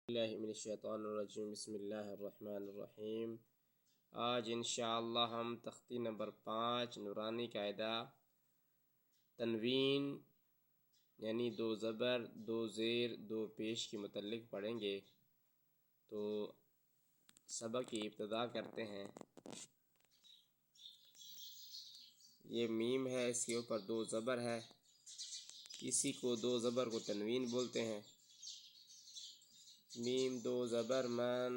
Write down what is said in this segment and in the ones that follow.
اللہ من الشیطان الرجیم بسم اللہ الرحمن الرحیم۔ آج انشاءاللہ ہم تختی نمبر 5 نورانی قاعدہ تنوین یعنی 2 زبر 2 زیر 2 پیش کے متعلق پڑھیں گے۔ تو سبق کی ابتدا کرتے ہیں۔ یہ میم ہے، اس کے اوپر 2 زبر ہے، اسی کو 2 زبر کو تنوین بولتے ہیں۔ میم 2 زبر من،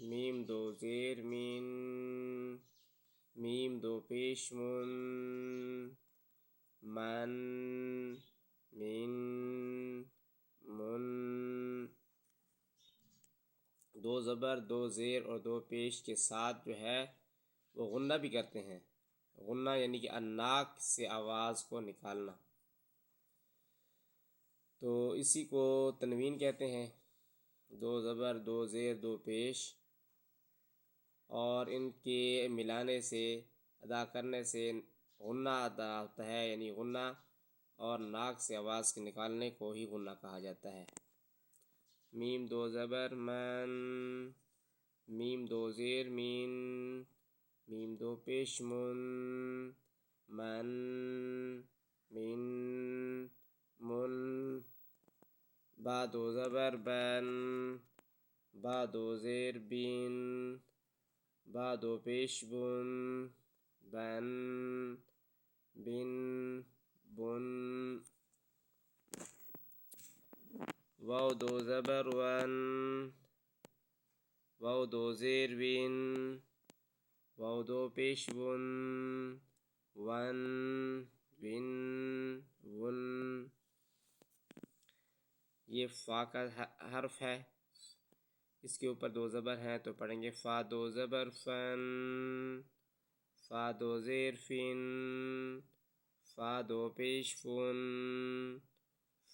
میم 2 زیر مین، میم 2 پیش من، من من من۔ 2 زبر 2 زیر اور 2 پیش کے ساتھ جو ہے وہ غنہ بھی کرتے ہیں۔ غنہ یعنی کہ الناک سے آواز کو نکالنا، تو اسی کو تنوین کہتے ہیں۔ 2 زبر 2 زیر 2 پیش، اور ان کے ملانے سے ادا کرنے سے غنہ ادا ہوتا ہے، یعنی غنہ، اور ناک سے آواز کے نکالنے کو ہی غنہ کہا جاتا ہے۔ میم 2 زبر من، میم 2 زیر مین، میم 2 پیش من، من من من۔ با 2 زبر بن، با 2 زیر بین، با 2 پیش بن، بن بن بن۔ واو 2 زبر ون، واو 2 زیر وین، واو 2 پیش ون، ون ون ون۔ یہ فا کا حرف ہے، اس کے اوپر 2 زبر ہیں، تو پڑھیں گے فا 2 زبر فن، فا 2 زیر فن، فا 2 پیش فن،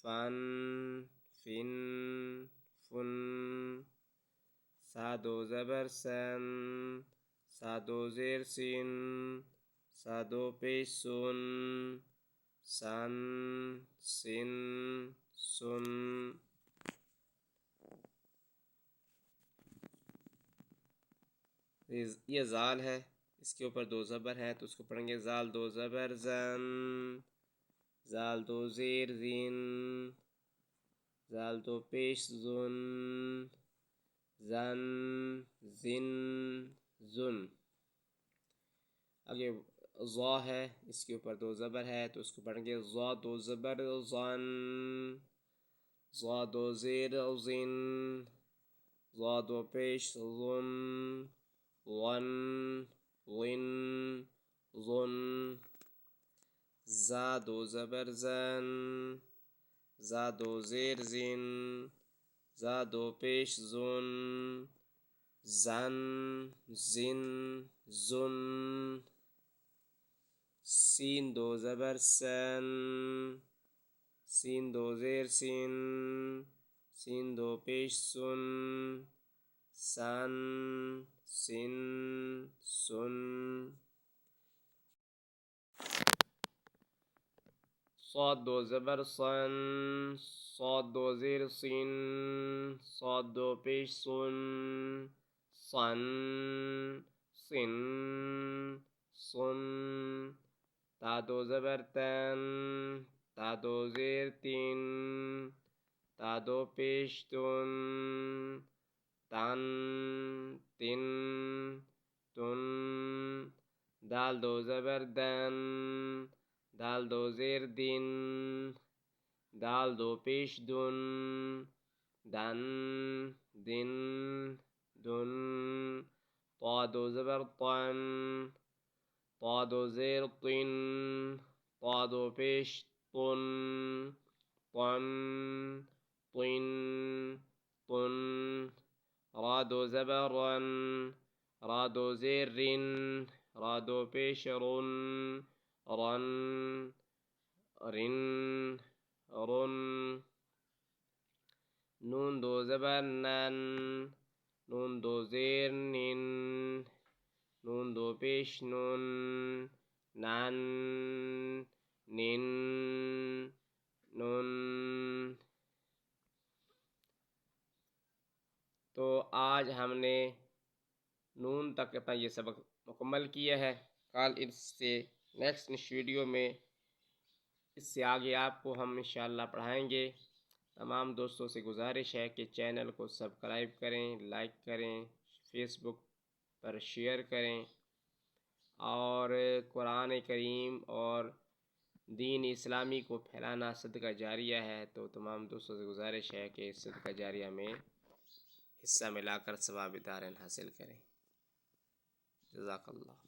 فن فن فن۔ سا 2 زبر سن، سا 2 زیر سن، سا 2 پیش سن، سن سن سن۔ یہ زال ہے، اس کے اوپر 2 زبر ہے، تو اس کو پڑھیں گے زال 2 زبر زن، زال 2 زیر زین، زال 2 پیش زن، زن زن زن۔ آگے ضا ہے، اس کے اوپر 2 زبر ہے، تو اس کو پڑھیں گے ضا 2 زبر ظن، ضا 2 زیر زن، ضا 2 پیش ظن، ظن ظن ظن۔ زا 2 زبر زن، زا 2 زیر زن، زا 2 پیش زن، زن زن زن۔ سین 2 زبر سن، سین 2 زیر سین، سین 2 پیش سن، سن سن سن۔ صاد 2 زبر صن، صاد 2 زیر سین، صاد 2 پیش سن، صن سن سن۔ تا 2 زبر تن، تا 2 زیر تین، تا 2 پیش تن، تن تن تن۔ دال 2 زبر دن، دال 2 زیر دن، دال 2 پیش دن، دن دن دن۔ طا 2 زبر طن، طا 2 زیر طن، طا 2 پیش طن، طن طن طن۔ را 2 زبر رن، را 2 زیر رن، را 2 پیش رن، رن رن رن۔ نون 2 زبر نن، نون 2 زیر نن، نون 2 پیش نن، نن نن نن۔ تو آج ہم نے نون تک اپنا یہ سبق مکمل کیا ہے۔ کل اس سے نیکسٹ ویڈیو میں اس سے آگے آپ کو ہم انشاءاللہ پڑھائیں گے۔ تمام دوستوں سے گزارش ہے کہ چینل کو سبسکرائب کریں، لائک کریں، فیس بک پر شیئر کریں، اور قرآن کریم اور دین اسلامی کو پھیلانا صدقہ جاریہ ہے، تو تمام دوستوں سے گزارش ہے کہ اس صدقہ جاریہ میں حصہ ملا کر ثواب دارین حاصل کریں۔ جزاک اللہ۔